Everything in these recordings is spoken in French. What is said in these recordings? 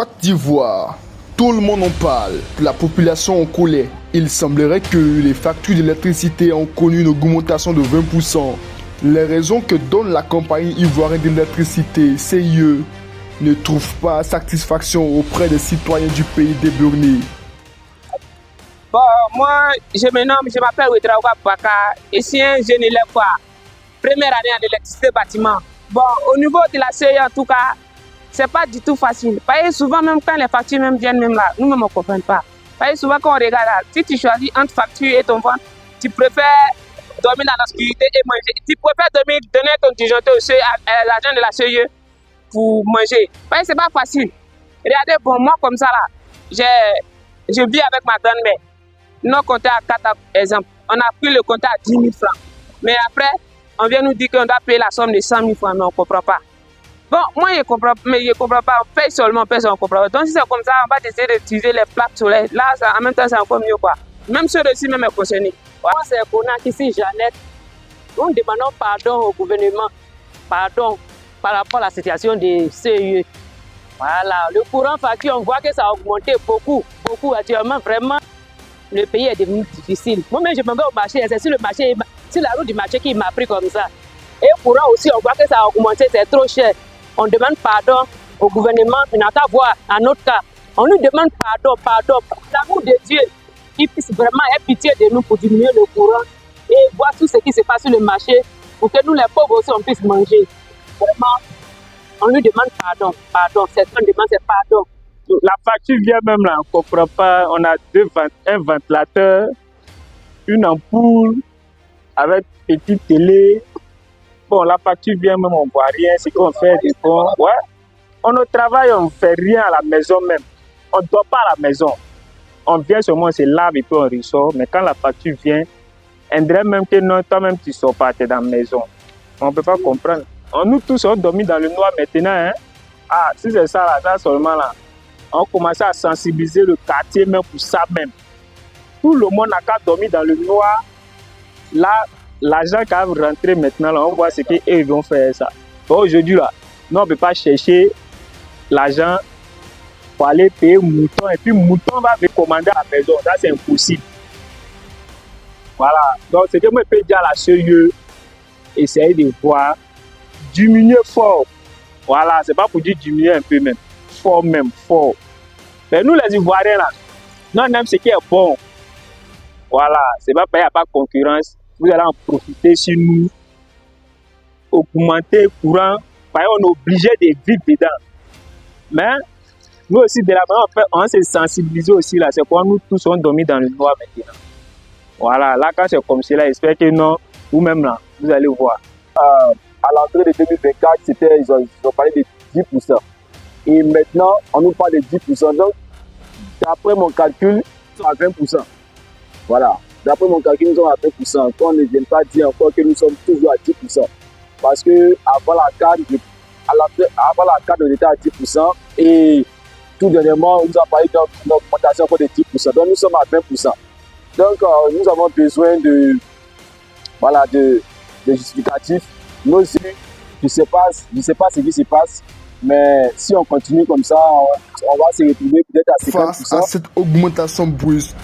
Côte d'Ivoire, tout le monde en parle, la population en colère. Il semblerait que les factures d'électricité ont connu une augmentation de 20%. Les raisons que donne la compagnie ivoirienne d'électricité, CIE, ne trouvent pas satisfaction auprès des citoyens du pays déburné. Bon, moi, je m'appelle Ouedraoua Baka, et je suis un jeune élève, première année en électricité bâtiment. Bon, au niveau de la CIE, en tout cas, c'est pas du tout facile. Parce que souvent, même quand les factures même viennent même là, nous-mêmes on ne comprend pas. Parce que souvent, quand on regarde là, si tu choisis entre facture et ton ventre, tu préfères dormir dans l'obscurité et manger. Tu préfères donner ton disjoncteur à l'agent de la CIE pour manger. Parce que c'est pas facile. Regardez, bon, moi comme ça là, je vis avec ma grand-mère. Nous comptons à 4 exemples. On a pris le compte à 10 000 francs. Mais après, on vient nous dire qu'on doit payer la somme de 100 000 francs, mais on ne comprend pas. Bon, moi, je ne comprends pas. On paye seulement, personne ne comprend pas. Donc, si c'est comme ça, on va essayer d'utiliser les plaques solaires. Là, en même temps, c'est encore mieux, quoi. Même ceux-ci, même est concerné. Ouais. Moi, c'est Konak ici, Jeannette. Nous demandons pardon au gouvernement. Pardon par rapport à la situation des CIE. Voilà, le courant facture, on voit que ça a augmenté beaucoup actuellement, vraiment. Le pays est devenu difficile. Moi-même, je m'en vais au marché, c'est sur le marché, sur la route du marché qui m'a pris comme ça. Et le courant aussi, on voit que ça a augmenté, c'est trop cher. On demande pardon au gouvernement, il n'a qu'à voir à notre cas. On nous demande pardon, pour l'amour de Dieu. Il puisse vraiment avoir pitié de nous pour diminuer le courant et voir tout ce qui se passe sur le marché pour que nous, les pauvres aussi, on puisse manger. Vraiment, on nous demande pardon. C'est ce qu'on demande, c'est pardon. La facture vient même là, on ne comprend pas. On a un ventilateur, une ampoule avec petite télé. Bon, la facture vient même, on ne voit rien. C'est qu'on fait des bons. Ouais. On ne travaille, on ne fait rien à la maison même. On ne dort pas à la maison. On vient seulement, on se lave et puis on ressort. Mais quand la facture vient, on dirait même que non, toi-même tu ne sors pas, tu es dans la maison. On ne peut pas comprendre. Nous tous, on dormit dans le noir maintenant. Hein? Ah, si c'est ça, là, ça seulement là. On commence à sensibiliser le quartier même pour ça même. Tout le monde n'a qu'à dormir dans le noir. Là, l'argent qui va rentrer maintenant, là, on voit ce qu'ils vont faire ça. Bon, aujourd'hui, là, nous, on ne peut pas chercher l'argent pour aller payer mouton. Et puis, mouton va venir commander à la maison. Ça, c'est impossible. Voilà. Donc, c'est que moi, je peux dire à la CIE, essayer de voir, diminuer fort. Voilà, c'est pas pour dire diminuer un peu même. Fort. Mais nous, les Ivoiriens, là, nous, on aime ce qui est bon. Voilà, c'est pas parce qu'il n'y a pas de concurrence. Vous allez en profiter sur nous, augmenter le courant, parce qu'on est obligé de vivre dedans. Mais nous aussi, de la manière, on s'est sensibilisé aussi, là, c'est quoi nous tous, on dormit dans le noir maintenant. Voilà, là, quand c'est comme cela, j'espère que non, vous-même, là, vous allez voir. À l'entrée de 2024, ils ont parlé de 10%. Et maintenant, on nous parle de 10%. Donc, d'après mon calcul, ils sont à 20%. Voilà. D'après mon calcul, nous sommes à 20%. Qu'on ne vient pas dire encore que nous sommes toujours à 10%. Parce que avant la CAN, on était à 10%. Et tout dernièrement, on nous a parlé d'une augmentation encore de 10%. Donc, nous sommes à 20%. Donc, nous avons besoin de justificatifs. Nous aussi, je ne sais pas ce qui se passe. Mais si on continue comme ça, on va se retrouver peut-être à 50%. Face à cette augmentation brusque,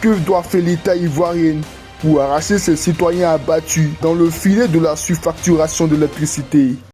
que doit faire l'État ivoirien pour arracher ses citoyens abattus dans le filet de la surfacturation de l'électricité?